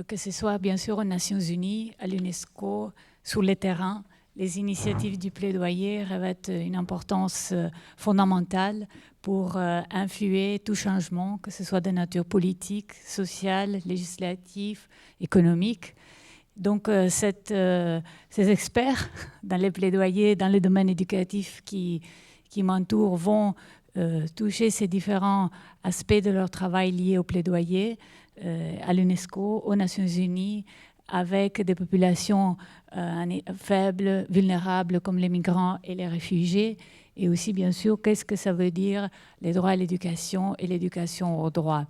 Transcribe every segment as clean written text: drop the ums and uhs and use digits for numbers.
Que ce soit bien sûr aux Nations Unies, à l'UNESCO, sur le terrain, les initiatives du plaidoyer revêtent une importance fondamentale pour influer tout changement, que ce soit de nature politique, sociale, législative, économique. Donc ces experts dans les plaidoyers, dans le domaine éducatif qui m'entourent vont toucher ces différents aspects de leur travail liés au plaidoyer à l'UNESCO, aux Nations Unies, avec des populations faibles, vulnérables comme les migrants et les réfugiés, et aussi bien sûr qu'est-ce que ça veut dire les droits à l'éducation et l'éducation aux droits.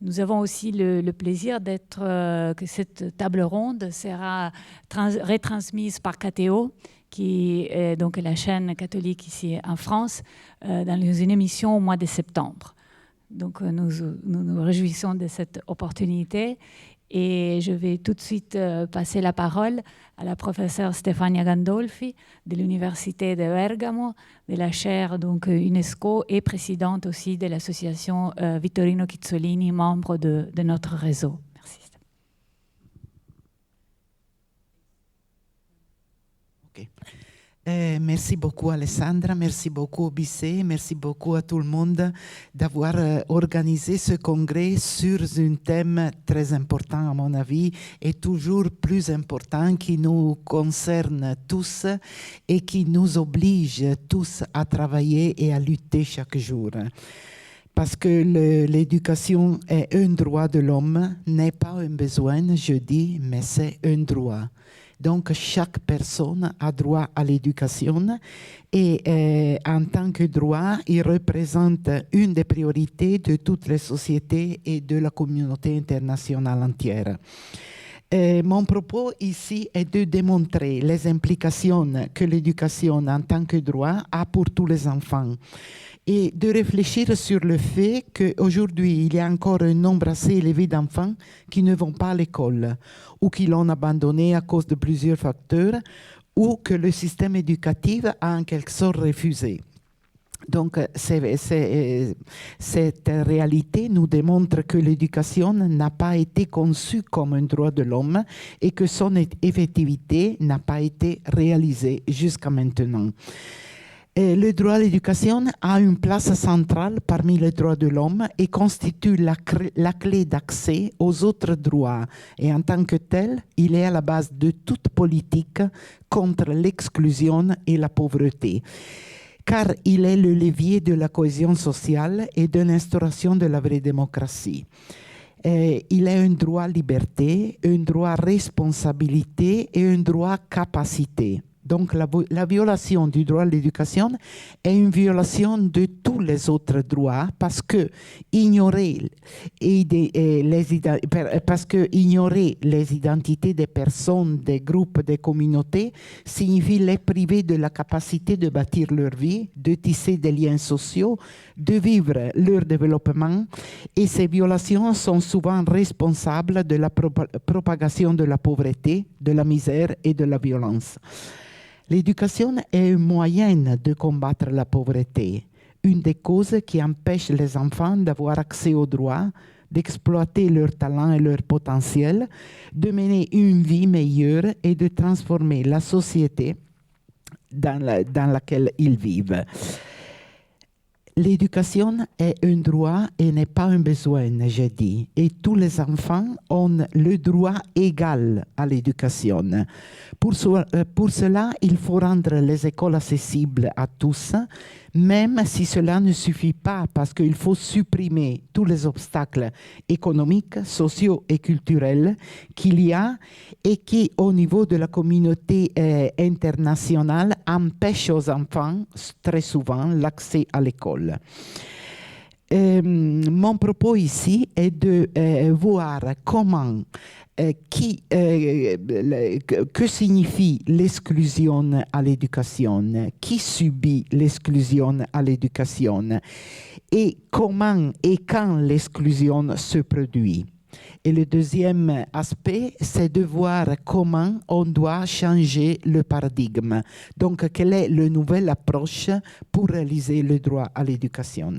Nous avons aussi le plaisir que cette table ronde sera retransmise par KTO, qui est donc la chaîne catholique ici en France, dans une émission au mois de septembre. Donc nous réjouissons de cette opportunité et je vais tout de suite passer la parole à la professeure Stefania Gandolfi de l'Université de Bergamo, de la chaire donc, UNESCO et présidente aussi de l'association Vittorino Chizzolini, membre de notre réseau. Merci. Okay. Merci beaucoup Alessandra, merci beaucoup Obissé, merci beaucoup à tout le monde d'avoir organisé ce congrès sur un thème très important à mon avis et toujours plus important qui nous concerne tous et qui nous oblige tous à travailler et à lutter chaque jour. Parce que l'éducation est un droit de l'homme, n'est pas un besoin, je dis, mais c'est un droit. Donc, chaque personne a droit à l'éducation et en tant que droit, il représente une des priorités de toutes les sociétés et de la communauté internationale entière. Mon propos ici est de démontrer les implications que l'éducation en tant que droit a pour tous les enfants et de réfléchir sur le fait qu'aujourd'hui, il y a encore un nombre assez élevé d'enfants qui ne vont pas à l'école ou qui l'ont abandonné à cause de plusieurs facteurs ou que le système éducatif a en quelque sorte refusé. Donc, cette réalité nous démontre que l'éducation n'a pas été conçue comme un droit de l'homme et que son effectivité n'a pas été réalisée jusqu'à maintenant. Le droit à l'éducation a une place centrale parmi les droits de l'homme et constitue la clé d'accès aux autres droits. Et en tant que tel, il est à la base de toute politique contre l'exclusion et la pauvreté, car il est le levier de la cohésion sociale et de l'instauration de la vraie démocratie. Il est un droit à liberté, un droit à responsabilité et un droit à capacité. Donc la violation du droit à l'éducation est une violation de tous les autres droits parce que ignorer les identités des personnes, des groupes, des communautés signifie les priver de la capacité de bâtir leur vie, de tisser des liens sociaux, de vivre leur développement. Et ces violations sont souvent responsables de la propagation de la pauvreté, de la misère et de la violence. L'éducation est un moyen de combattre la pauvreté, une des causes qui empêche les enfants d'avoir accès aux droits, d'exploiter leurs talents et leur potentiel, de mener une vie meilleure et de transformer la société dans laquelle ils vivent. L'éducation est un droit et n'est pas un besoin, j'ai dit. Et tous les enfants ont le droit égal à l'éducation. Pour cela, il faut rendre les écoles accessibles à tous, même si cela ne suffit pas, parce qu'il faut supprimer tous les obstacles économiques, sociaux et culturels qu'il y a et qui, au niveau de la communauté internationale, empêchent aux enfants, très souvent, l'accès à l'école. Mon propos ici est de voir comment, que signifie l'exclusion à l'éducation, qui subit l'exclusion à l'éducation et comment et quand l'exclusion se produit. Et le deuxième aspect, c'est de voir comment on doit changer le paradigme. Donc, quelle est la nouvelle approche pour réaliser le droit à l'éducation.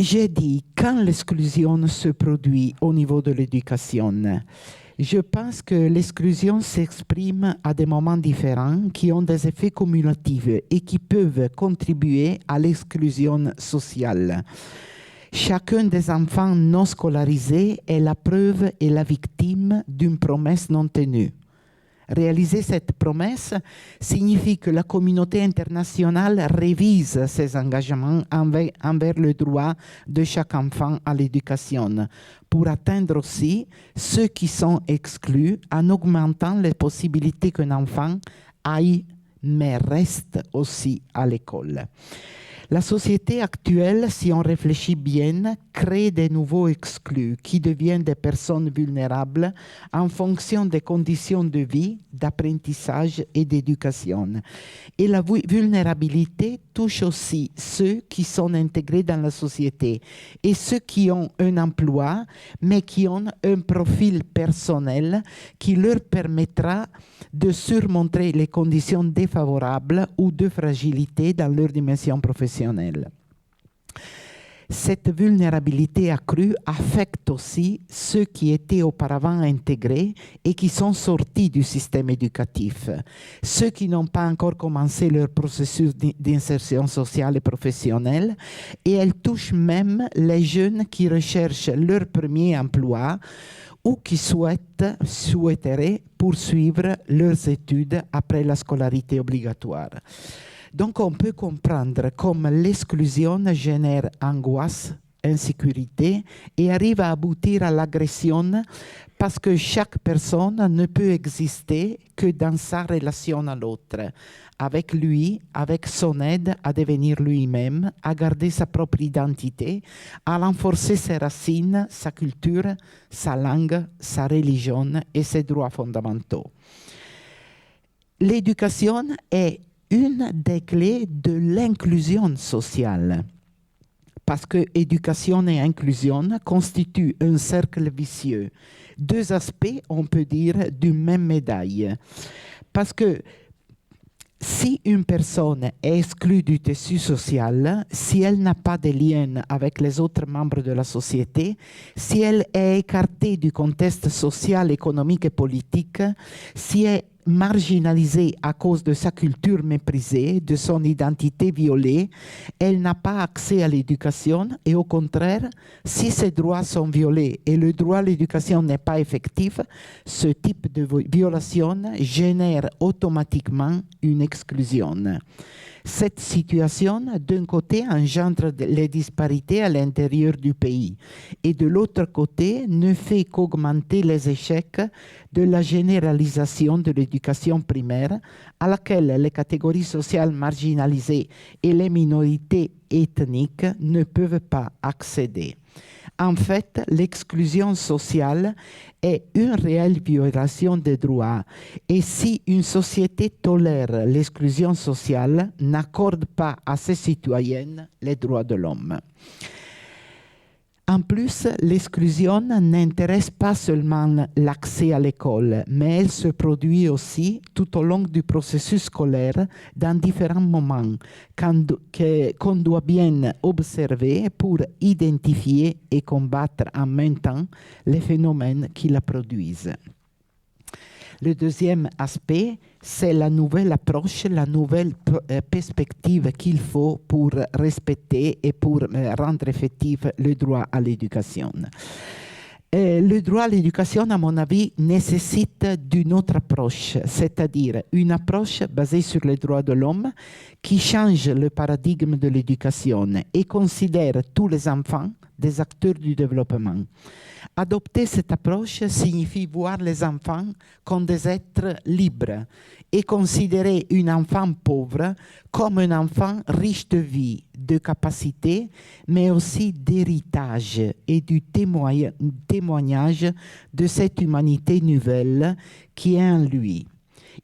J'ai dit, quand l'exclusion se produit au niveau de l'éducation, je pense que l'exclusion s'exprime à des moments différents qui ont des effets cumulatifs et qui peuvent contribuer à l'exclusion sociale. Chacun des enfants non scolarisés est la preuve et la victime d'une promesse non tenue. Réaliser cette promesse signifie que la communauté internationale révise ses engagements envers le droit de chaque enfant à l'éducation pour atteindre aussi ceux qui sont exclus en augmentant les possibilités qu'un enfant aille mais reste aussi à l'école. La société actuelle, si on réfléchit bien, crée des nouveaux exclus qui deviennent des personnes vulnérables en fonction des conditions de vie, d'apprentissage et d'éducation. Et la vulnérabilité touche aussi ceux qui sont intégrés dans la société et ceux qui ont un emploi, mais qui ont un profil personnel qui leur permettra de surmonter les conditions défavorables ou de fragilité dans leur dimension professionnelle. Cette vulnérabilité accrue affecte aussi ceux qui étaient auparavant intégrés et qui sont sortis du système éducatif, ceux qui n'ont pas encore commencé leur processus d'insertion sociale et professionnelle, et elle touche même les jeunes qui recherchent leur premier emploi ou qui souhaiteraient poursuivre leurs études après la scolarité obligatoire. Donc on peut comprendre comme l'exclusion génère angoisse, insécurité et arrive à aboutir à l'agression parce que chaque personne ne peut exister que dans sa relation à l'autre, avec lui, avec son aide à devenir lui-même, à garder sa propre identité, à renforcer ses racines, sa culture, sa langue, sa religion et ses droits fondamentaux. L'éducation est une des clés de l'inclusion sociale, parce que éducation et inclusion constituent un cercle vicieux. Deux aspects, on peut dire, d'une même médaille. Parce que si une personne est exclue du tissu social, si elle n'a pas de lien avec les autres membres de la société, si elle est écartée du contexte social, économique et politique, si elle est marginalisée à cause de sa culture méprisée, de son identité violée, elle n'a pas accès à l'éducation et au contraire, si ses droits sont violés et le droit à l'éducation n'est pas effectif, ce type de violation génère automatiquement une exclusion. Cette situation, d'un côté, engendre les disparités à l'intérieur du pays et de l'autre côté, ne fait qu'augmenter les échecs de la généralisation de l'éducation primaire à laquelle les catégories sociales marginalisées et les minorités ethniques ne peuvent pas accéder. En fait, l'exclusion sociale est une réelle violation des droits. Et si une société tolère l'exclusion sociale, n'accorde pas à ses citoyennes les droits de l'homme. En plus, l'exclusion n'intéresse pas seulement l'accès à l'école, mais elle se produit aussi tout au long du processus scolaire dans différents moments qu'on doit bien observer pour identifier et combattre en même temps les phénomènes qui la produisent. Le deuxième aspect, c'est la nouvelle approche, la nouvelle perspective qu'il faut pour respecter et pour rendre effectif le droit à l'éducation. Le droit à l'éducation, à mon avis, nécessite d'une autre approche, c'est-à-dire une approche basée sur les droits de l'homme qui change le paradigme de l'éducation et considère tous les enfants des acteurs du développement. Adopter cette approche signifie voir les enfants comme des êtres libres et considérer un enfant pauvre comme un enfant riche de vie, de capacités, mais aussi d'héritage et du témoignage de cette humanité nouvelle qui est en lui.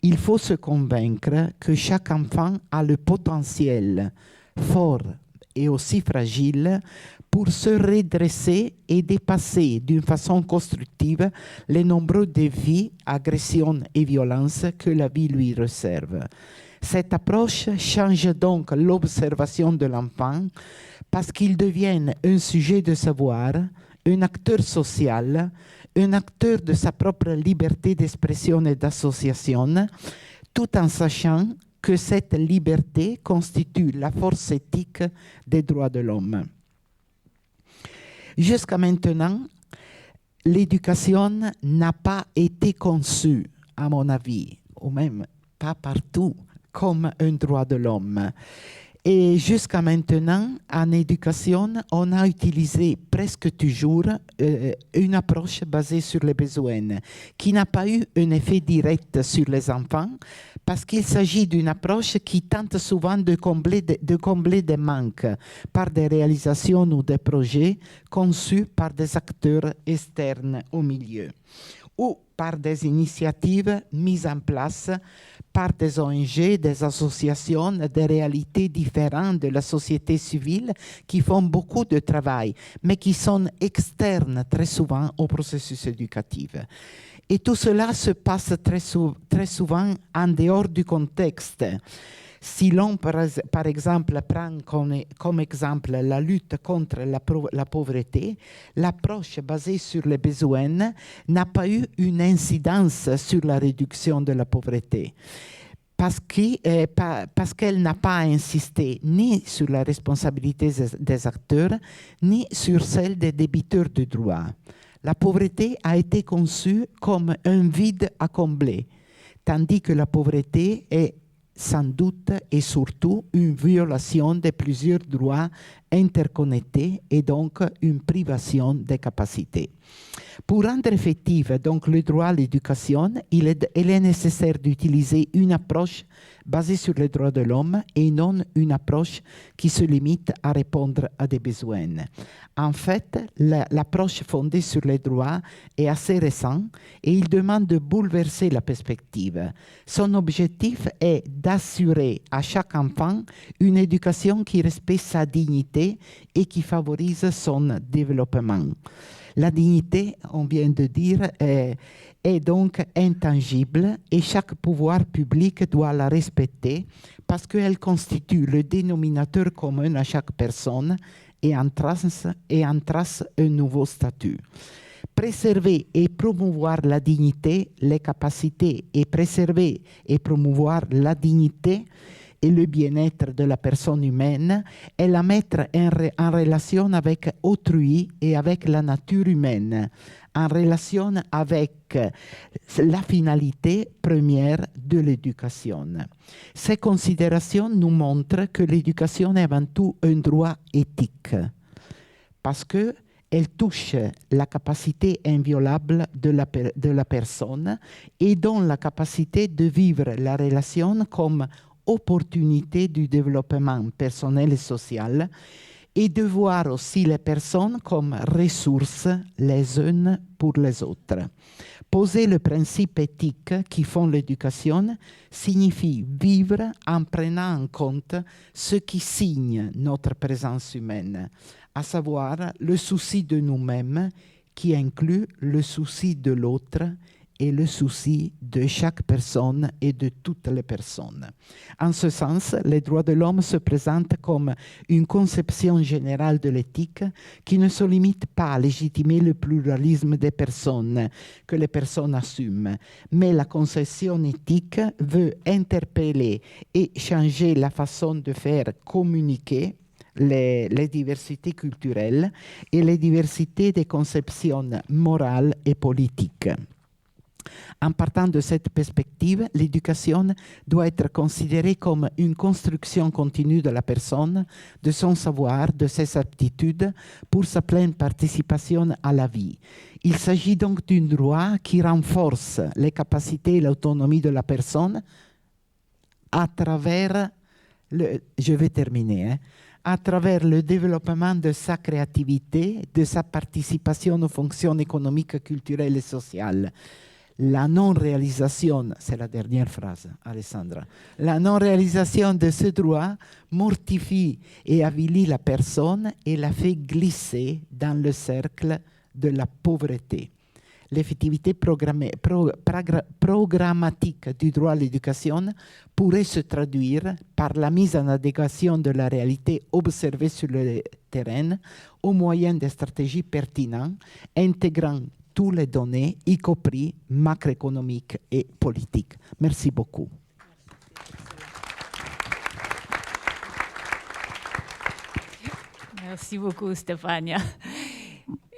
Il faut se convaincre que chaque enfant a le potentiel fort et aussi fragile pour se redresser et dépasser d'une façon constructive les nombreux défis, agressions et violences que la vie lui réserve. Cette approche change donc l'observation de l'enfant parce qu'ils deviennent un sujet de savoir, un acteur social, un acteur de sa propre liberté d'expression et d'association, tout en sachant que cette liberté constitue la force éthique des droits de l'homme. Jusqu'à maintenant, l'éducation n'a pas été conçue, à mon avis, ou même pas partout, comme un droit de l'homme. Et jusqu'à maintenant, en éducation, on a utilisé presque toujours une approche basée sur les besoins, qui n'a pas eu un effet direct sur les enfants, parce qu'il s'agit d'une approche qui tente souvent de combler des manques par des réalisations ou des projets conçus par des acteurs externes au milieu, ou par des initiatives mises en place par des ONG, des associations, des réalités différentes de la société civile qui font beaucoup de travail, mais qui sont externes très souvent au processus éducatif. Et tout cela se passe très souvent en dehors du contexte. Si l'on, par exemple, prend comme exemple la lutte contre la pauvreté, l'approche basée sur les besoins n'a pas eu une incidence sur la réduction de la pauvreté. Parce qu'elle n'a pas insisté ni sur la responsabilité des acteurs, ni sur celle des débiteurs de droits. La pauvreté a été conçue comme un vide à combler, tandis que la pauvreté est sans doute et surtout une violation de plusieurs droits interconnectés et donc une privation des capacités. Pour rendre effectif donc le droit à l'éducation, il est nécessaire d'utiliser une approche basée sur les droits de l'homme et non une approche qui se limite à répondre à des besoins. En fait, l'approche fondée sur les droits est assez récente et il demande de bouleverser la perspective. Son objectif est d'assurer à chaque enfant une éducation qui respecte sa dignité et qui favorise son développement. La dignité, on vient de dire, est donc intangible et chaque pouvoir public doit la respecter parce qu'elle constitue le dénominateur commun à chaque personne et en trace un nouveau statut. Préserver et promouvoir la dignité, les capacités et préserver et promouvoir la dignité et le bien-être de la personne humaine et la mettre en relation avec autrui et avec la nature humaine, en relation avec la finalité première de l'éducation. Ces considérations nous montrent que l'éducation est avant tout un droit éthique, parce qu'elle touche la capacité inviolable de la personne et donne la capacité de vivre la relation comme opportunité du développement personnel et social et de voir aussi les personnes comme ressources les unes pour les autres. Poser le principe éthique qui font l'éducation signifie vivre en prenant en compte ce qui signe notre présence humaine, à savoir le souci de nous-mêmes qui inclut le souci de l'autre et le souci de chaque personne et de toutes les personnes. En ce sens, les droits de l'homme se présentent comme une conception générale de l'éthique qui ne se limite pas à légitimer le pluralisme des personnes que les personnes assument, mais la conception éthique veut interpeller et changer la façon de faire communiquer les diversités culturelles et les diversités des conceptions morales et politiques. En partant de cette perspective, l'éducation doit être considérée comme une construction continue de la personne, de son savoir, de ses aptitudes pour sa pleine participation à la vie. Il s'agit donc d'un droit qui renforce les capacités et l'autonomie de la personne à travers à travers le développement de sa créativité, de sa participation aux fonctions économiques, culturelles et sociales. La non-réalisation, c'est la dernière phrase, Alessandra, la non-réalisation de ce droit mortifie et avilit la personne et la fait glisser dans le cercle de la pauvreté. l'effectivité programmatique du droit à l'éducation pourrait se traduire par la mise en adéquation de la réalité observée sur le terrain au moyen de stratégies pertinentes intégrant toutes les données, y compris macroéconomiques et politiques. Merci beaucoup. Merci beaucoup, Stéphania.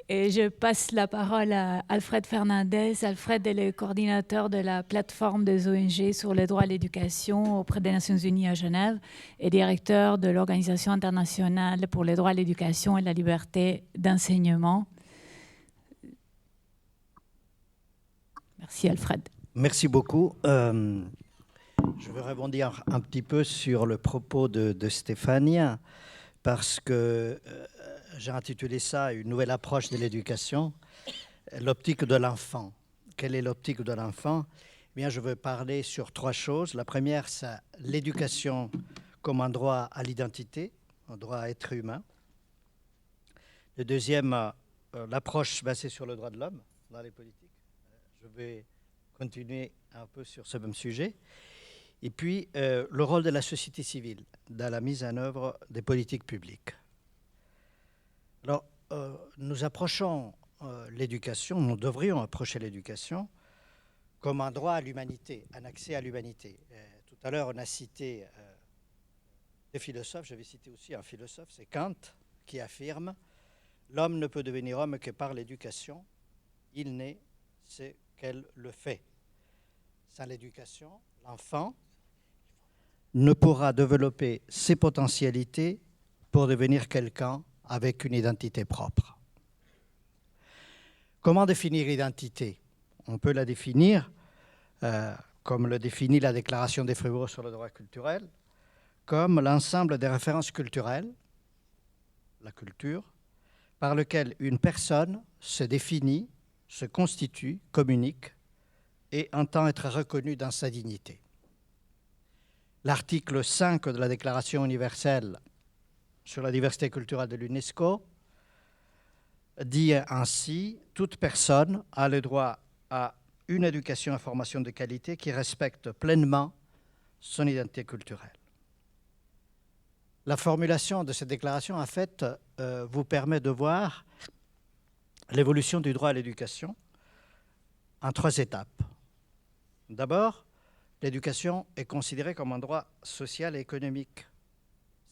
Et je passe la parole à Alfred Fernandez. Alfred est le coordinateur de la plateforme des ONG sur les droits à l'éducation auprès des Nations Unies à Genève et directeur de l'Organisation internationale pour les droits à l'éducation et la liberté d'enseignement. Merci, Alfred. Merci beaucoup. Je veux rebondir un petit peu sur le propos de Stéphania parce que j'ai intitulé ça « Une nouvelle approche de l'éducation, l'optique de l'enfant ». Quelle est l'optique de l'enfant ? Eh bien, je veux parler sur 3 choses. La première, c'est l'éducation comme un droit à l'identité, un droit à être humain. Le deuxième, l'approche basée sur le droit de l'homme dans les politiques. Je vais continuer un peu sur ce même sujet. Et puis, le rôle de la société civile dans la mise en œuvre des politiques publiques. Alors, nous approchons l'éducation, nous devrions approcher l'éducation comme un droit à l'humanité, un accès à l'humanité. Tout à l'heure, on a cité des philosophes, je vais citer aussi un philosophe, c'est Kant, qui affirme « L'homme ne peut devenir homme que par l'éducation, il naît, c'est qu'elle le fait. » Sans l'éducation, l'enfant ne pourra développer ses potentialités pour devenir quelqu'un avec une identité propre. Comment définir l'identité ? On peut la définir comme le définit la Déclaration des Frébourg sur le droit culturel, comme l'ensemble des références culturelles, la culture, par lequel une personne se définit, se constitue, communique et entend être reconnue dans sa dignité. L'article 5 de la Déclaration universelle sur la diversité culturelle de l'UNESCO dit ainsi « Toute personne a le droit à une éducation et formation de qualité qui respecte pleinement son identité culturelle. » La formulation de cette déclaration, en fait, vous permet de voir l'évolution du droit à l'éducation en 3 étapes. D'abord, l'éducation est considérée comme un droit social et économique.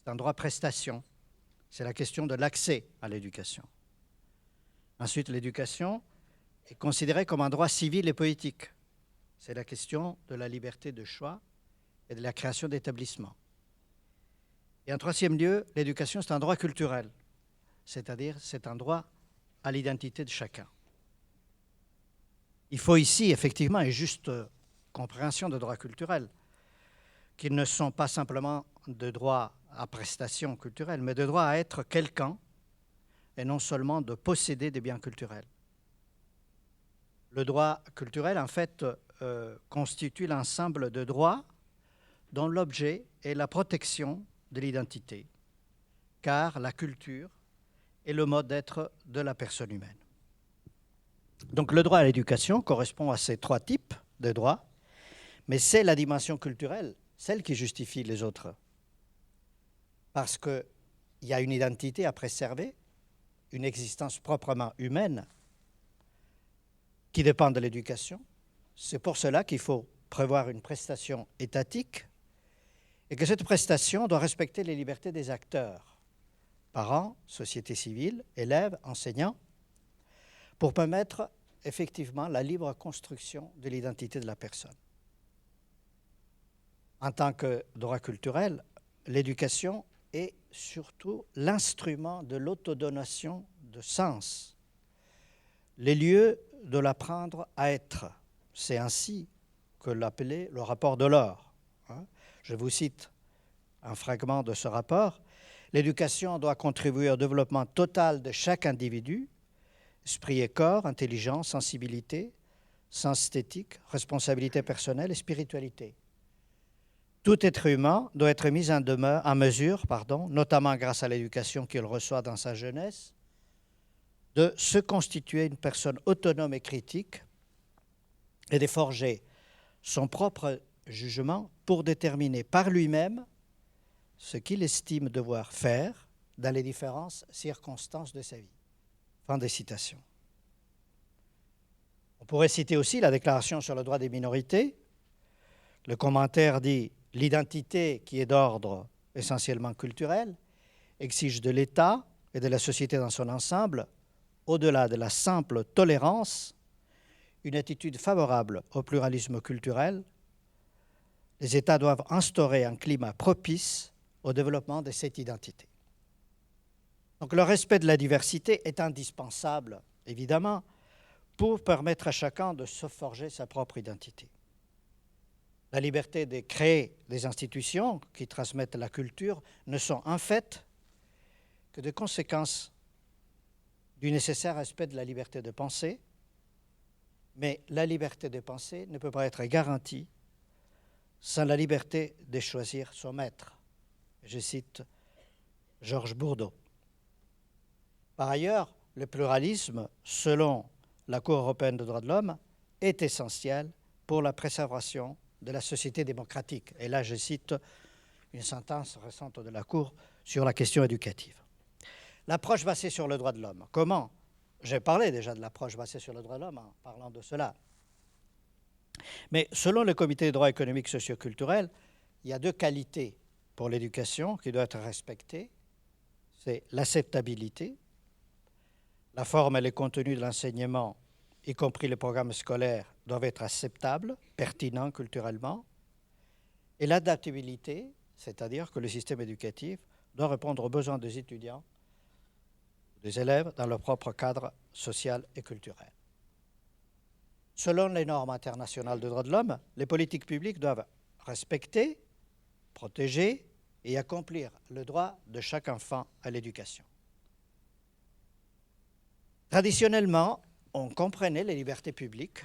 C'est un droit prestation. C'est la question de l'accès à l'éducation. Ensuite, l'éducation est considérée comme un droit civil et politique. C'est la question de la liberté de choix et de la création d'établissements. Et en 3e lieu, l'éducation, c'est un droit culturel, c'est-à-dire c'est un droit à l'identité de chacun. Il faut ici, effectivement, une juste compréhension de droits culturels, qui ne sont pas simplement de droits à prestations culturelles, mais de droit à être quelqu'un, et non seulement de posséder des biens culturels. Le droit culturel, en fait, constitue l'ensemble de droits dont l'objet est la protection de l'identité, car la culture est le mode d'être de la personne humaine. Donc le droit à l'éducation correspond à ces 3 types de droits, mais c'est la dimension culturelle, celle qui justifie les autres. Parce qu'il y a une identité à préserver, une existence proprement humaine qui dépend de l'éducation. C'est pour cela qu'il faut prévoir une prestation étatique et que cette prestation doit respecter les libertés des acteurs, parents, société civile, élèves, enseignants, pour permettre effectivement la libre construction de l'identité de la personne. En tant que droit culturel, l'éducation est surtout l'instrument de l'autodonation de sens, les lieux de l'apprendre à être. C'est ainsi que l'appelait le rapport Delors. Je vous cite un fragment de ce rapport. « L'éducation doit contribuer au développement total de chaque individu, esprit et corps, intelligence, sensibilité, sens esthétique, responsabilité personnelle et spiritualité. Tout être humain doit être mis en mesure, notamment grâce à l'éducation qu'il reçoit dans sa jeunesse, de se constituer une personne autonome et critique et de forger son propre jugement pour déterminer par lui-même ce qu'il estime devoir faire dans les différentes circonstances de sa vie. » Fin des citations. On pourrait citer aussi la Déclaration sur le droit des minorités. Le commentaire dit « L'identité qui est d'ordre essentiellement culturel exige de l'État et de la société dans son ensemble, au-delà de la simple tolérance, une attitude favorable au pluralisme culturel. Les États doivent instaurer un climat propice au développement de cette identité. » Donc le respect de la diversité est indispensable, évidemment, pour permettre à chacun de se forger sa propre identité. La liberté de créer des institutions qui transmettent la culture ne sont en fait que des conséquences du nécessaire respect de la liberté de penser, mais la liberté de penser ne peut pas être garantie sans la liberté de choisir son maître. Je cite Georges Bourdeau. Par ailleurs, le pluralisme, selon la Cour européenne des droits de l'homme, est essentiel pour la préservation de la société démocratique. Et là, je cite une sentence récente de la Cour sur la question éducative. L'approche basée sur le droit de l'homme. Comment? J'ai parlé déjà de l'approche basée sur le droit de l'homme en parlant de cela. Mais selon le Comité des droits économiques et socioculturels, il y a deux qualités pour l'éducation qui doivent être respectées. C'est l'acceptabilité. La forme et le contenu de l'enseignement, y compris les programmes scolaires, doivent être acceptables, pertinents culturellement. Et l'adaptabilité, c'est-à-dire que le système éducatif doit répondre aux besoins des étudiants, des élèves, dans leur propre cadre social et culturel. Selon les normes internationales des droits de l'homme, les politiques publiques doivent respecter, protéger et accomplir le droit de chaque enfant à l'éducation. Traditionnellement, on comprenait les libertés publiques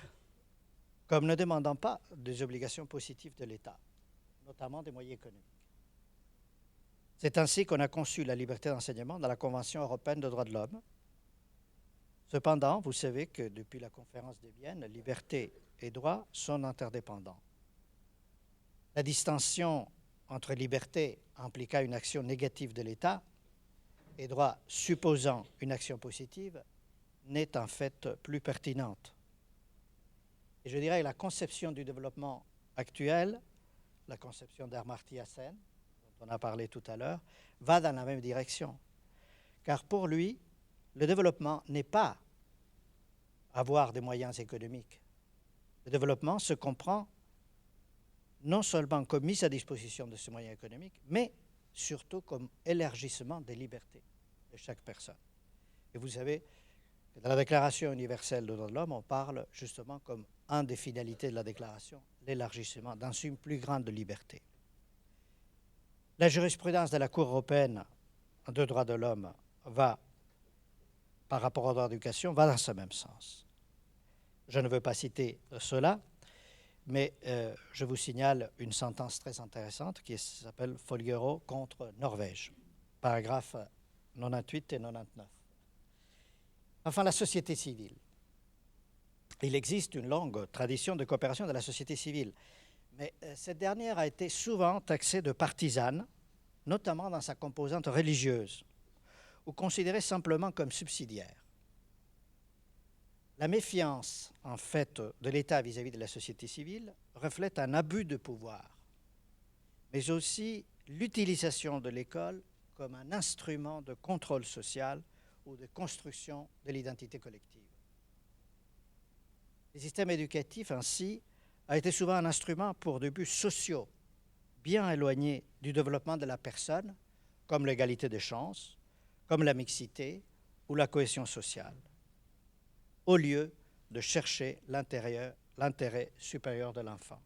comme ne demandant pas des obligations positives de l'État, notamment des moyens économiques. C'est ainsi qu'on a conçu la liberté d'enseignement dans la Convention européenne des droits de l'homme. Cependant, vous savez que depuis la conférence de Vienne, liberté et droit sont interdépendants. La distinction entre liberté impliquant une action négative de l'État et droit supposant une action positive n'est en fait plus pertinente. Et je dirais que la conception du développement actuel, la conception d'Amartya Sen, dont on a parlé tout à l'heure, va dans la même direction. Car pour lui, le développement n'est pas avoir des moyens économiques. Le développement se comprend non seulement comme mise à disposition de ces moyens économiques, mais surtout comme élargissement des libertés de chaque personne. Et vous savez, dans la Déclaration universelle des droits de l'homme, on parle justement comme une des finalités de la déclaration, l'élargissement dans une plus grande liberté. La jurisprudence de la Cour européenne des droits de l'homme va, par rapport au droit d'éducation, va dans ce même sens. Je ne veux pas citer cela, mais je vous signale une sentence très intéressante qui s'appelle Folguero contre Norvège, paragraphes 98 et 99. Enfin, la société civile. Il existe une longue tradition de coopération de la société civile, mais cette dernière a été souvent taxée de partisane, notamment dans sa composante religieuse, ou considérée simplement comme subsidiaire. La méfiance, en fait, de l'État vis-à-vis de la société civile reflète un abus de pouvoir, mais aussi l'utilisation de l'école comme un instrument de contrôle social ou de construction de l'identité collective. Le système éducatif, ainsi, a été souvent un instrument pour des buts sociaux bien éloignés du développement de la personne, comme l'égalité des chances, comme la mixité ou la cohésion sociale, au lieu de chercher l'intérêt supérieur de l'enfant.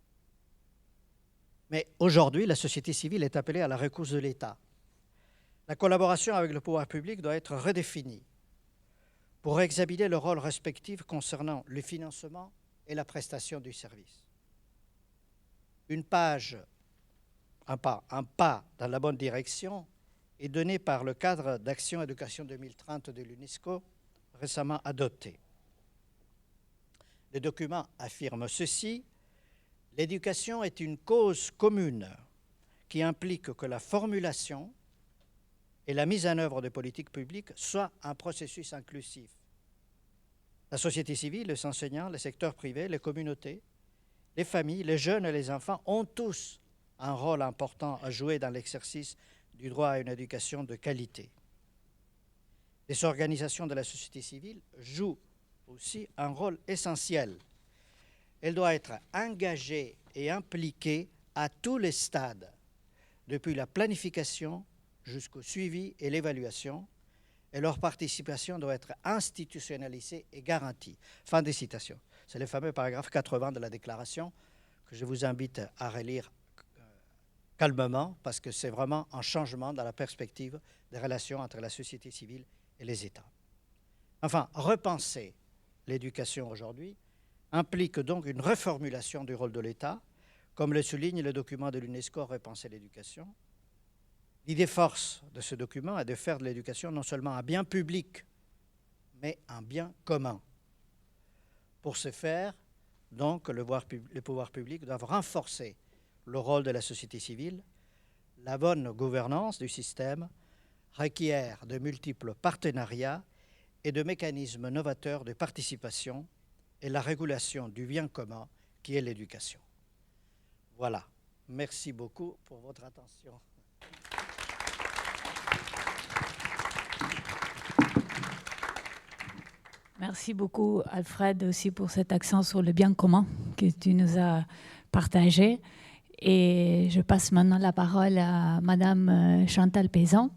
Mais aujourd'hui, la société civile est appelée à la rescousse de l'État. La collaboration avec le pouvoir public doit être redéfinie pour examiner le rôle respectif concernant le financement et la prestation du service. Un pas dans la bonne direction est donné par le cadre d'action éducation 2030 de l'UNESCO, récemment adopté. Le document affirme ceci: l'éducation est une cause commune qui implique que la formulation et la mise en œuvre de politiques publiques soient un processus inclusif. La société civile, les enseignants, le secteur privé, les communautés, les familles, les jeunes et les enfants ont tous un rôle important à jouer dans l'exercice du droit à une éducation de qualité. Les organisations de la société civile jouent aussi un rôle essentiel. Elle doit être engagée et impliquée à tous les stades, depuis la planification jusqu'au suivi et l'évaluation, et leur participation doit être institutionnalisée et garantie. Fin des citations. C'est le fameux paragraphe 80 de la déclaration que je vous invite à relire calmement, parce que c'est vraiment un changement dans la perspective des relations entre la société civile et les États. Enfin, repenser l'éducation aujourd'hui implique donc une reformulation du rôle de l'État, comme le souligne le document de l'UNESCO « Repenser l'éducation ». L'idée force de ce document est de faire de l'éducation non seulement un bien public, mais un bien commun. Pour ce faire, donc, les pouvoirs publics doivent renforcer le rôle de la société civile. La bonne gouvernance du système requiert de multiples partenariats et de mécanismes novateurs de participation et la régulation du bien commun qui est l'éducation. Voilà. Merci beaucoup pour votre attention. Merci beaucoup, Alfred, aussi pour cet accent sur le bien commun que tu nous as partagé. Et je passe maintenant la parole à Madame Chantal Paysan.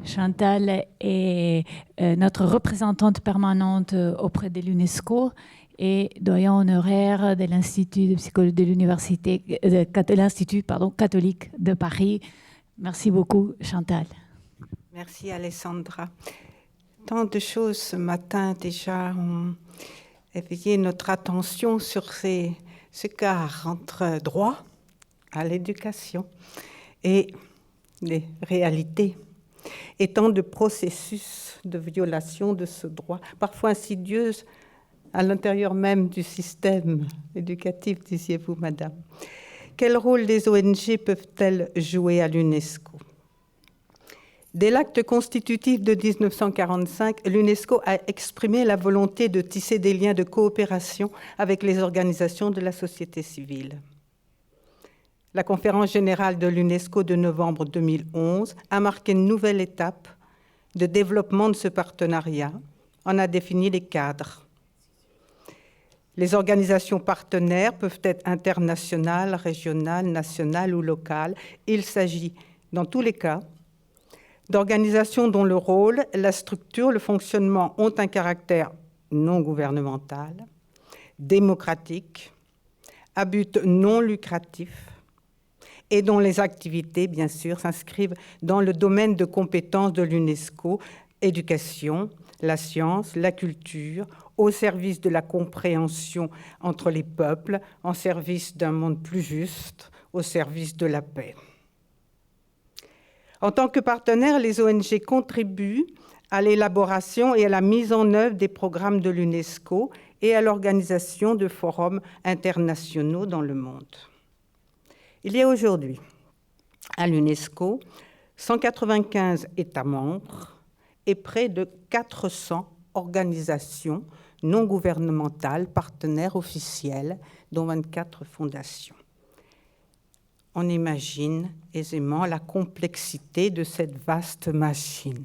Chantal est notre représentante permanente auprès de l'UNESCO et doyen honoraire de l'Institut de psychologie de l'Université, l'Institut catholique de Paris. Merci beaucoup, Chantal. Merci, Alessandra. Tant de choses ce matin déjà ont éveillé notre attention sur ce quart entre droit à l'éducation et les réalités, et tant de processus de violation de ce droit, parfois insidieuses à l'intérieur même du système éducatif, disiez-vous, madame. Quel rôle les ONG peuvent-elles jouer à l'UNESCO ? Dès l'acte constitutif de 1945, l'UNESCO a exprimé la volonté de tisser des liens de coopération avec les organisations de la société civile. La conférence générale de l'UNESCO de novembre 2011 a marqué une nouvelle étape de développement de ce partenariat. On a défini les cadres. Les organisations partenaires peuvent être internationales, régionales, nationales ou locales. Il s'agit, dans tous les cas, d'organisations dont le rôle, la structure, le fonctionnement ont un caractère non gouvernemental, démocratique, à but non lucratif, et dont les activités, bien sûr, s'inscrivent dans le domaine de compétences de l'UNESCO, éducation, la science, la culture, au service de la compréhension entre les peuples, en service d'un monde plus juste, au service de la paix. En tant que partenaires, les ONG contribuent à l'élaboration et à la mise en œuvre des programmes de l'UNESCO et à l'organisation de forums internationaux dans le monde. Il y a aujourd'hui à l'UNESCO 195 États membres et près de 400 organisations non gouvernementales, partenaires officiels, dont 24 fondations. On imagine aisément la complexité de cette vaste machine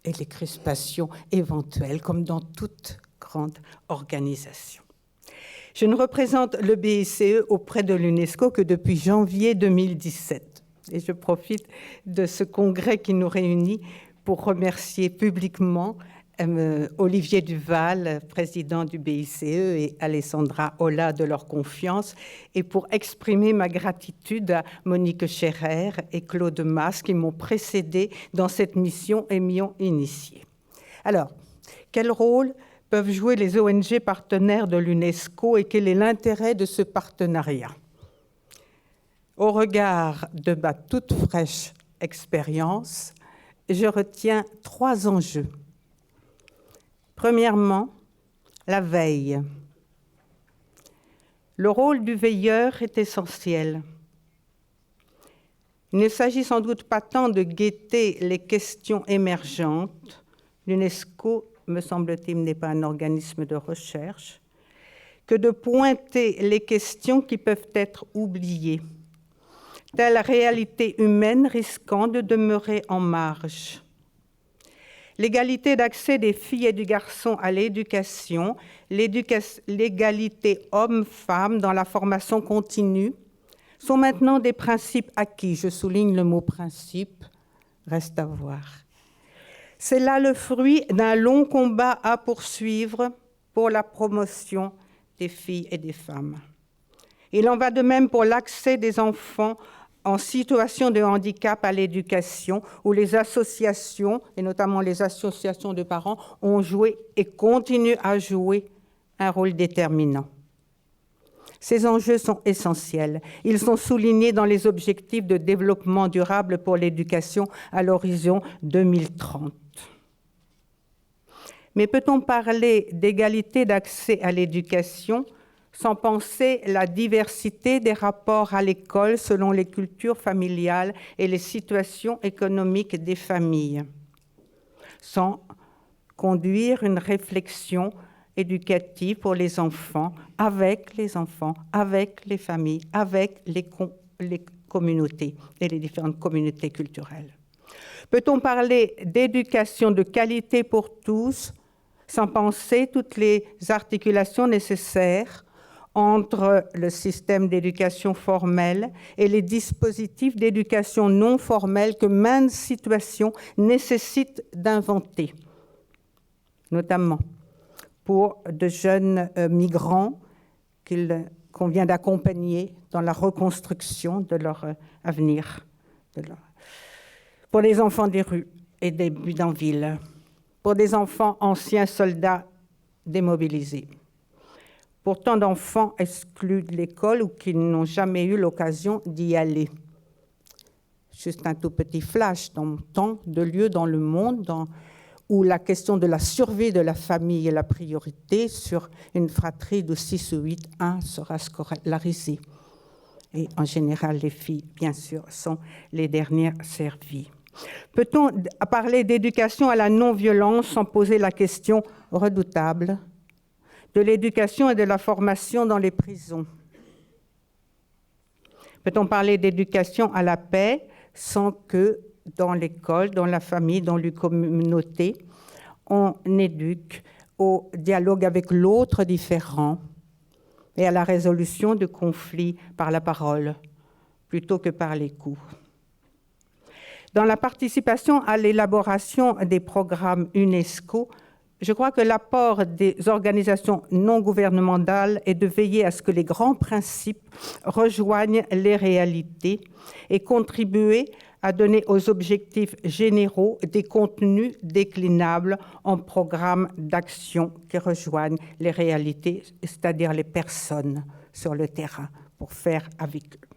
et les crispations éventuelles, comme dans toute grande organisation. Je ne représente le BICE auprès de l'UNESCO que depuis janvier 2017. Et je profite de ce congrès qui nous réunit pour remercier publiquement Olivier Duval, président du BICE, et Alessandra Ola de leur confiance, et pour exprimer ma gratitude à Monique Scherer et Claude Mas qui m'ont précédé dans cette mission et m'y ont initié. Alors, quel rôle peuvent jouer les ONG partenaires de l'UNESCO et quel est l'intérêt de ce partenariat ? Au regard de ma toute fraîche expérience, je retiens 3 enjeux. Premièrement, la veille. Le rôle du veilleur est essentiel. Il ne s'agit sans doute pas tant de guetter les questions émergentes. L'UNESCO, me semble-t-il, n'est pas un organisme de recherche, que de pointer les questions qui peuvent être oubliées, telle réalité humaine risquant de demeurer en marge. L'égalité d'accès des filles et des garçons à l'éducation, l'égalité homme-femme dans la formation continue, sont maintenant des principes acquis. Je souligne le mot principe, reste à voir. C'est là le fruit d'un long combat à poursuivre pour la promotion des filles et des femmes. Il en va de même pour l'accès des enfants en situation de handicap à l'éducation, où les associations, et notamment les associations de parents, ont joué et continuent à jouer un rôle déterminant. Ces enjeux sont essentiels. Ils sont soulignés dans les objectifs de développement durable pour l'éducation à l'horizon 2030. Mais peut-on parler d'égalité d'accès à l'éducation sans penser la diversité des rapports à l'école selon les cultures familiales et les situations économiques des familles, sans conduire une réflexion éducative pour les enfants, avec les familles, avec les communautés et les différentes communautés culturelles? Peut-on parler d'éducation de qualité pour tous sans penser toutes les articulations nécessaires entre le système d'éducation formelle et les dispositifs d'éducation non formelle que maintes situations nécessitent d'inventer, notamment pour de jeunes migrants qu'il convient d'accompagner dans la reconstruction de leur avenir, pour les enfants des rues et des bidonvilles, pour des enfants anciens soldats démobilisés, pour tant d'enfants exclus de l'école ou qui n'ont jamais eu l'occasion d'y aller. Juste un tout petit flash dans tant de lieux dans le monde où la question de la survie de la famille est la priorité. Sur une fratrie de 6 ou 8, un sera scolarisé. Et en général, les filles, bien sûr, sont les dernières servies. Peut-on parler d'éducation à la non-violence sans poser la question redoutable de l'éducation et de la formation dans les prisons? Peut-on parler d'éducation à la paix sans que dans l'école, dans la famille, dans les communautés, on éduque au dialogue avec l'autre différent et à la résolution de conflits par la parole plutôt que par les coups? Dans la participation à l'élaboration des programmes UNESCO, je crois que l'apport des organisations non gouvernementales est de veiller à ce que les grands principes rejoignent les réalités et contribuer à donner aux objectifs généraux des contenus déclinables en programmes d'action qui rejoignent les réalités, c'est-à-dire les personnes sur le terrain, pour faire avec eux.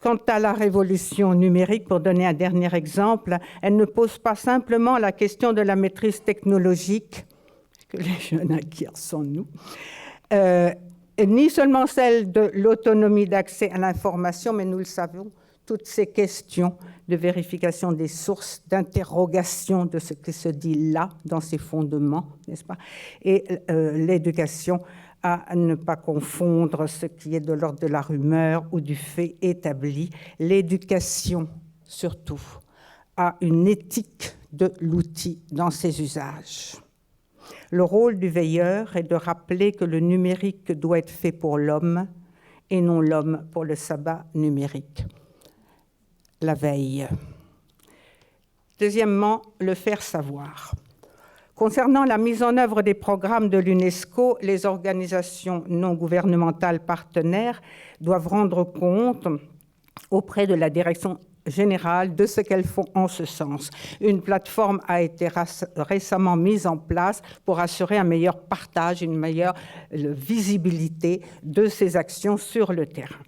Quant à la révolution numérique, pour donner un dernier exemple, elle ne pose pas simplement la question de la maîtrise technologique, que les jeunes acquièrent sans nous, ni seulement celle de l'autonomie d'accès à l'information, mais nous le savons, toutes ces questions de vérification des sources, d'interrogation de ce qui se dit là, dans ses fondements, n'est-ce pas, et l'éducation à ne pas confondre ce qui est de l'ordre de la rumeur ou du fait établi. L'éducation, surtout, a une éthique de l'outil dans ses usages. Le rôle du veilleur est de rappeler que le numérique doit être fait pour l'homme et non l'homme pour le sabbat numérique. La veille. Deuxièmement, le faire savoir. Concernant la mise en œuvre des programmes de l'UNESCO, les organisations non gouvernementales partenaires doivent rendre compte auprès de la direction générale de ce qu'elles font en ce sens. Une plateforme a été récemment mise en place pour assurer un meilleur partage, une meilleure visibilité de ces actions sur le terrain.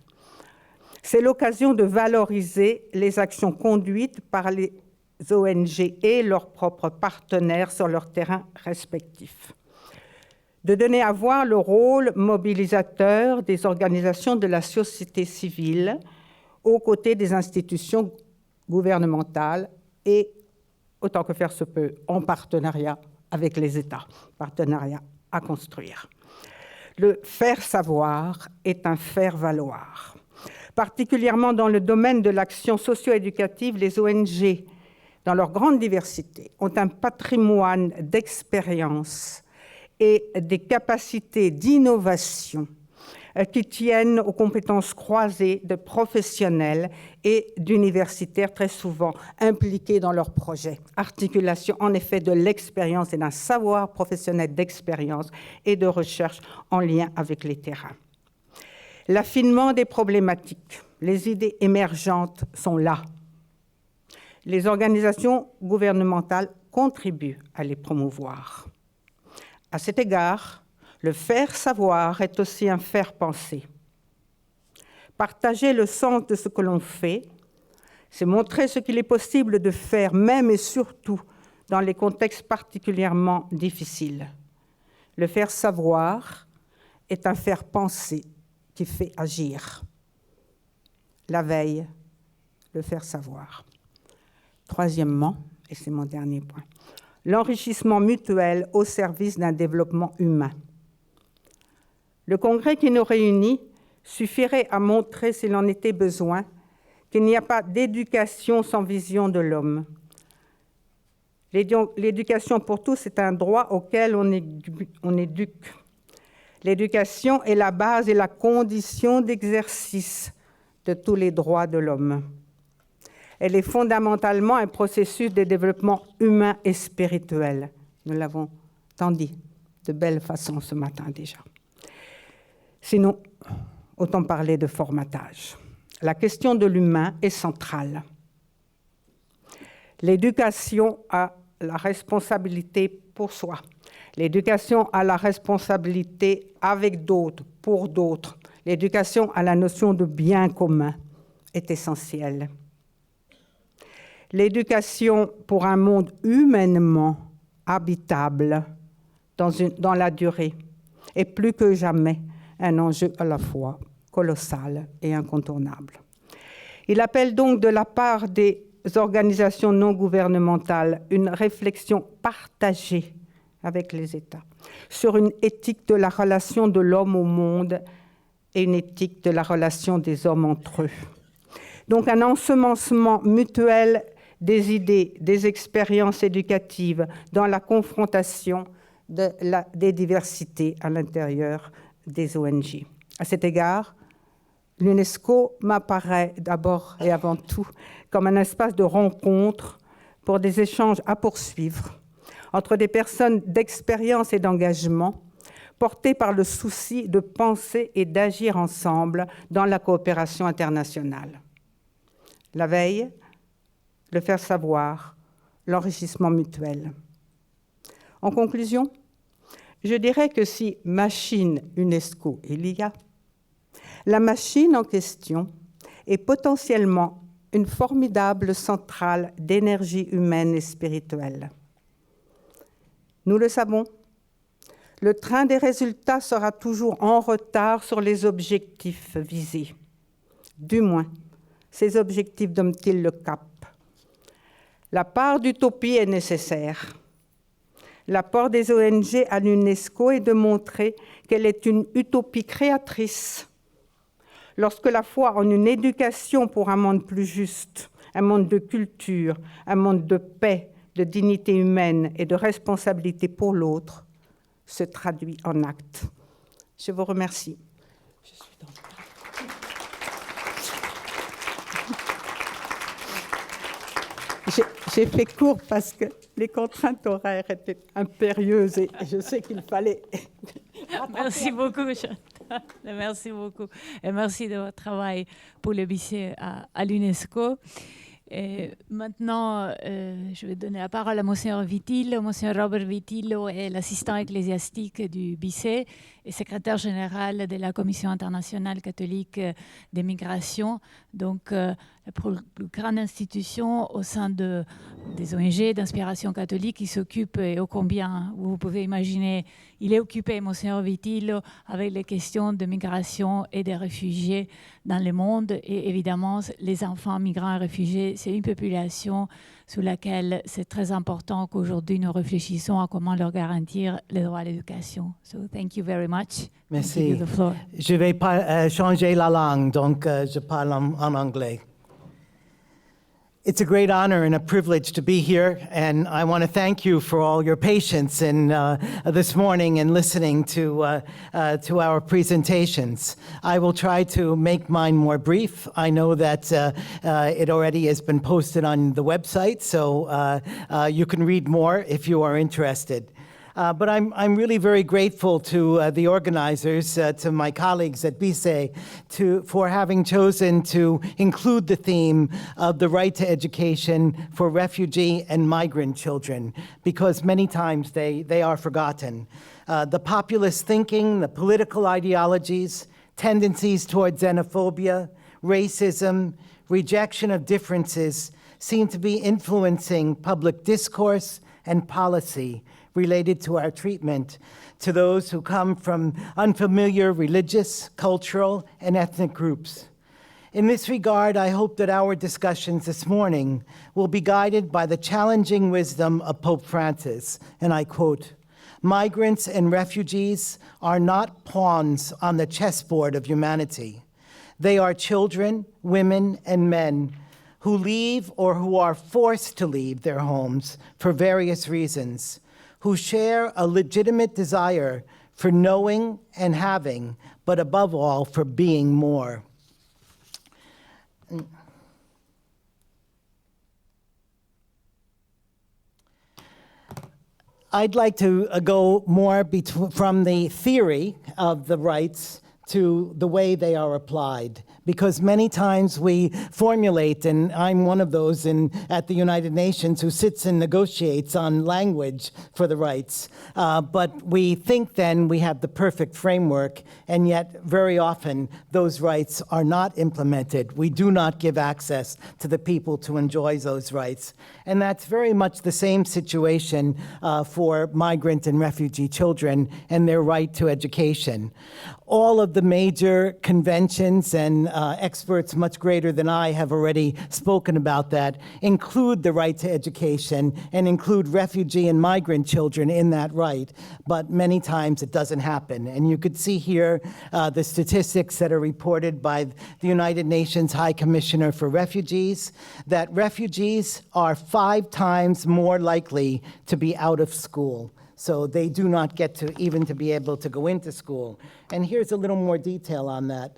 C'est l'occasion de valoriser les actions conduites par les ONG et leurs propres partenaires sur leurs terrains respectifs. De donner à voir le rôle mobilisateur des organisations de la société civile aux côtés des institutions gouvernementales et, autant que faire se peut, en partenariat avec les États, partenariat à construire. Le faire savoir est un faire valoir. Particulièrement dans le domaine de l'action socio-éducative, les ONG, dans leur grande diversité, ont un patrimoine d'expérience et des capacités d'innovation qui tiennent aux compétences croisées de professionnels et d'universitaires très souvent impliqués dans leurs projets. Articulation en effet de l'expérience et d'un savoir professionnel d'expérience et de recherche en lien avec les terrains. L'affinement des problématiques, les idées émergentes sont là. Les organisations gouvernementales contribuent à les promouvoir. À cet égard, le faire savoir est aussi un faire penser. Partager le sens de ce que l'on fait, c'est montrer ce qu'il est possible de faire, même et surtout dans les contextes particulièrement difficiles. Le faire savoir est un faire penser qui fait agir. La veille, le faire savoir. Troisièmement, et c'est mon dernier point, l'enrichissement mutuel au service d'un développement humain. Le congrès qui nous réunit suffirait à montrer, s'il en était besoin, qu'il n'y a pas d'éducation sans vision de l'homme. L'éducation pour tous est un droit auquel on éduque. L'éducation est la base et la condition d'exercice de tous les droits de l'homme. Elle est fondamentalement un processus de développement humain et spirituel. Nous l'avons tant dit de belle façon ce matin déjà. Sinon, autant parler de formatage. La question de l'humain est centrale. L'éducation à la responsabilité pour soi, l'éducation à la responsabilité avec d'autres, pour d'autres, l'éducation à la notion de bien commun est essentielle. L'éducation pour un monde humainement habitable dans la durée est plus que jamais un enjeu à la fois colossal et incontournable. Il appelle donc de la part des organisations non gouvernementales une réflexion partagée avec les États sur une éthique de la relation de l'homme au monde et une éthique de la relation des hommes entre eux. Donc un ensemencement mutuel des idées, des expériences éducatives dans la confrontation des diversités à l'intérieur des ONG. À cet égard, l'UNESCO m'apparaît d'abord et avant tout comme un espace de rencontre pour des échanges à poursuivre entre des personnes d'expérience et d'engagement portées par le souci de penser et d'agir ensemble dans la coopération internationale. La veille, le faire savoir, l'enrichissement mutuel. En conclusion, je dirais que si machine UNESCO il y a, la machine en question est potentiellement une formidable centrale d'énergie humaine et spirituelle. Nous le savons, le train des résultats sera toujours en retard sur les objectifs visés. Du moins, ces objectifs donnent-ils le cap. La part d'utopie est nécessaire. L'apport des ONG à l'UNESCO est de montrer qu'elle est une utopie créatrice. Lorsque la foi en une éducation pour un monde plus juste, un monde de culture, un monde de paix, de dignité humaine et de responsabilité pour l'autre, se traduit en actes. Je vous remercie. J'ai fait court parce que les contraintes horaires étaient impérieuses et je sais qu'il fallait... Merci beaucoup, Chantal. Merci beaucoup. Et merci de votre travail pour le BICE à l'UNESCO. Et maintenant, je vais donner la parole à Monseigneur Vitillo. Monseigneur Robert Vitillo est l'assistant ecclésiastique du BICE et secrétaire général de la Commission internationale catholique des migrations. Donc, la plus grande institution au sein des ONG d'inspiration catholique qui s'occupe, et ô combien vous pouvez imaginer, il est occupé, Monseigneur Vitillo, avec les questions de migration et des réfugiés dans le monde. Et évidemment, les enfants migrants et réfugiés, c'est une population sur laquelle c'est très important qu'aujourd'hui nous réfléchissons à comment leur garantir le droit à l'éducation. So, thank you very much. Merci. The floor. Je vais changer la langue, donc je parle en anglais. It's a great honor and a privilege to be here, and I want to thank you for all your patience in this morning and listening to our presentations. I will try to make mine more brief. I know that it already has been posted on the website, so you can read more if you are interested. But I'm really very grateful to the organizers, to my colleagues at BICE, for having chosen to include the theme of the right to education for refugee and migrant children, because many times they are forgotten. The populist thinking, the political ideologies, tendencies toward xenophobia, racism, rejection of differences seem to be influencing public discourse and policy related to our treatment to those who come from unfamiliar religious, cultural, and ethnic groups. In this regard, I hope that our discussions this morning will be guided by the challenging wisdom of Pope Francis, and I quote, "Migrants and refugees are not pawns on the chessboard of humanity. They are children, women, and men who leave or who are forced to leave their homes for various reasons, who share a legitimate desire for knowing and having, but above all, for being more." I'd like to go more from the theory of the rights to the way they are applied, because many times we formulate, and I'm one of those at the United Nations who sits and negotiates on language for the rights, but we think then we have the perfect framework, and yet very often those rights are not implemented. We do not give access to the people to enjoy those rights. And that's very much the same situation for migrant and refugee children and their right to education. All of the major conventions and experts much greater than I have already spoken about that, include the right to education and include refugee and migrant children in that right, but many times it doesn't happen. And you could see here the statistics that are reported by the United Nations High Commissioner for Refugees, that refugees are 5 times more likely to be out of school. So they do not get to even to be able to go into school. And here's a little more detail on that.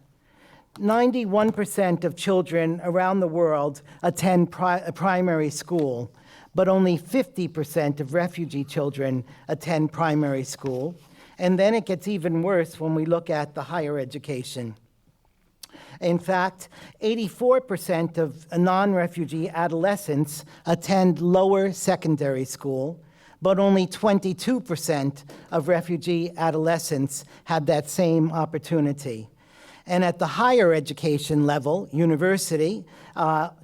91% of children around the world attend primary school, but only 50% of refugee children attend primary school. And then it gets even worse when we look at the higher education. In fact, 84% of non-refugee adolescents attend lower secondary school, but only 22% of refugee adolescents have that same opportunity. And at the higher education level, university,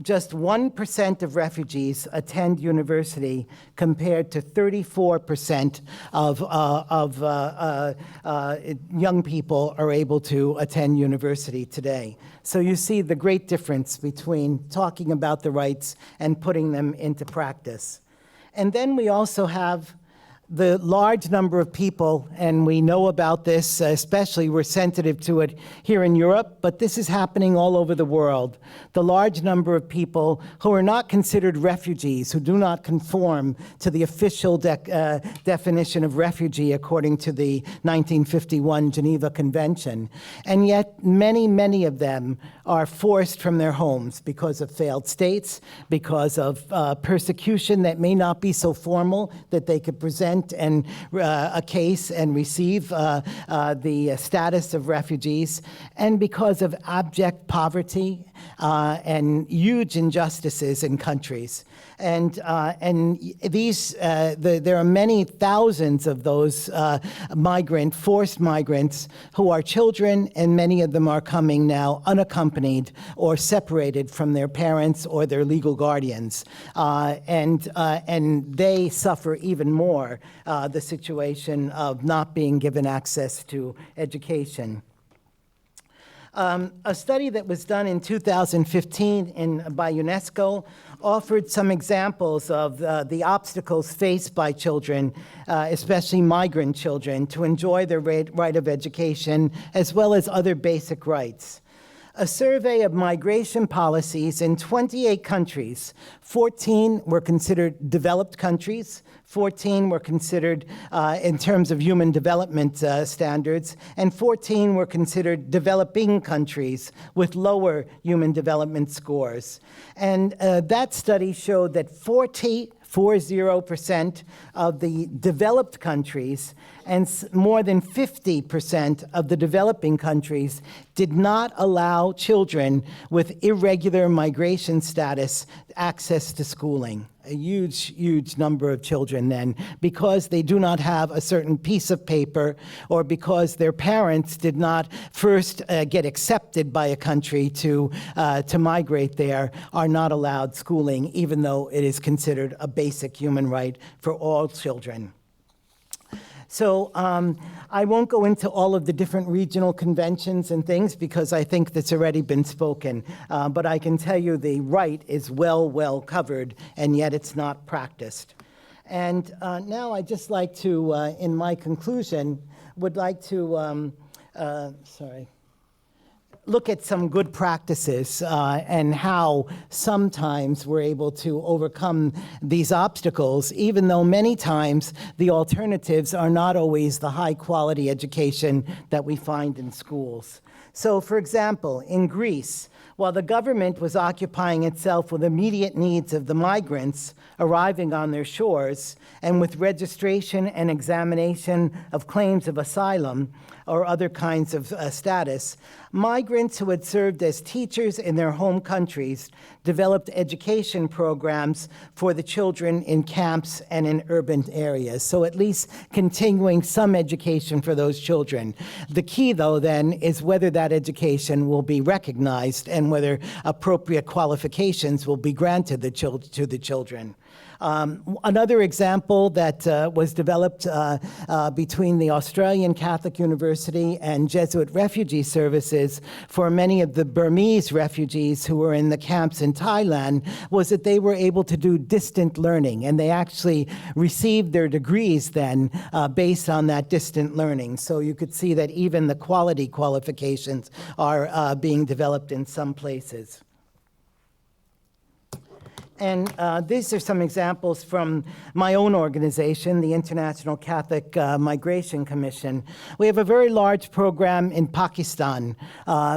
just 1% of refugees attend university compared to 34% of young people are able to attend university today. So you see the great difference between talking about the rights and putting them into practice. And then we also have the large number of people, and we know about this, especially we're sensitive to it here in Europe, but this is happening all over the world. The large number of people who are not considered refugees, who do not conform to the official definition of refugee according to the 1951 Geneva Convention. And yet many, many of them are forced from their homes because of failed states, because of persecution that may not be so formal that they could present and a case and receive the status of refugees, and because of abject poverty, and huge injustices in countries. And there are many thousands of those forced migrants who are children, and many of them are coming now unaccompanied or separated from their parents or their legal guardians. And they suffer even more the situation of not being given access to education. A study that was done in 2015 by UNESCO offered some examples of the obstacles faced by children, especially migrant children, to enjoy their right of education as well as other basic rights. A survey of migration policies in 28 countries, 14 were considered developed countries, 14 were considered in terms of human development standards, and 14 were considered developing countries with lower human development scores. And that study showed that 40% of the developed countries and more than 50% of the developing countries did not allow children with irregular migration status access to schooling. A huge, huge number of children then, because they do not have a certain piece of paper or because their parents did not first get accepted by a country to migrate there, are not allowed schooling, even though it is considered a basic human right for all children. So I won't go into all of the different regional conventions and things because I think that's already been spoken. But I can tell you the right is well covered, and yet it's not practiced. And now I'd just like to, in my conclusion, would like to, look at some good practices and how sometimes we're able to overcome these obstacles, even though many times the alternatives are not always the high-quality education that we find in schools. So, for example, in Greece, while the government was occupying itself with immediate needs of the migrants arriving on their shores and with registration and examination of claims of asylum or other kinds of status, migrants who had served as teachers in their home countries developed education programs for the children in camps and in urban areas. So at least continuing some education for those children. The key, though, then, is whether that education will be recognized and whether appropriate qualifications will be granted to the children. Another example that was developed between the Australian Catholic University and Jesuit Refugee Services for many of the Burmese refugees who were in the camps in Thailand was that they were able to do distant learning, and they actually received their degrees then based on that distant learning. So you could see that even the quality qualifications are being developed in some places. And these are some examples from my own organization, the International Catholic Migration Commission. We have a very large program in Pakistan,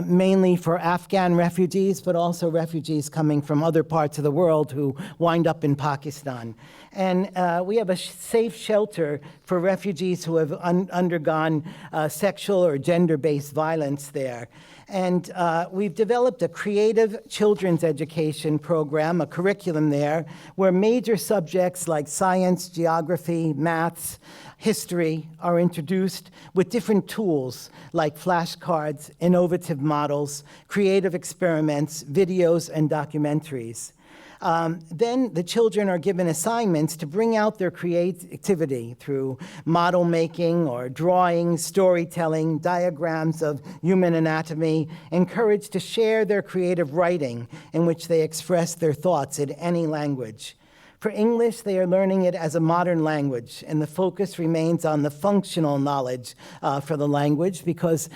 mainly for Afghan refugees, but also refugees coming from other parts of the world who wind up in Pakistan. And we have a safe shelter for refugees who have undergone sexual or gender-based violence there. And we've developed a creative children's education program, a curriculum there, where major subjects like science, geography, maths, history are introduced with different tools like flashcards, innovative models, creative experiments, videos, and documentaries. Then the children are given assignments to bring out their creativity through model making or drawing, storytelling, diagrams of human anatomy, encouraged to share their creative writing in which they express their thoughts in any language. For English, they are learning it as a modern language, and the focus remains on the functional knowledge for the language because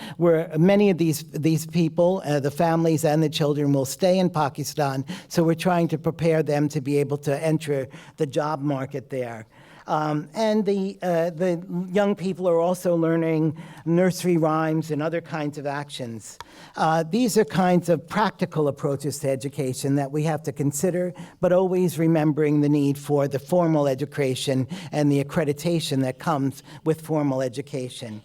many of these people, the families and the children, will stay in Pakistan, so we're trying to prepare them to be able to enter the job market there. And the young people are also learning nursery rhymes and other kinds of actions. These are kinds of practical approaches to education that we have to consider, but always remembering the need for the formal education and the accreditation that comes with formal education.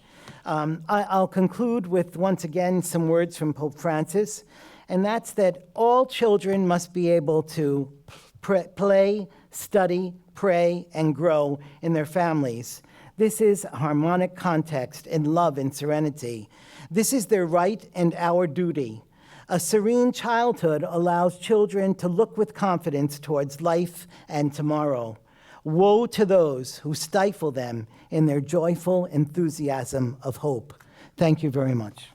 I'll conclude with, once again, some words from Pope Francis. and that's that all children must be able to play, study, pray, and grow in their families. This is a harmonic context in love and serenity. This is their right and our duty. A serene childhood allows children to look with confidence towards life and tomorrow. Woe to those who stifle them in their joyful enthusiasm of hope. Thank you very much.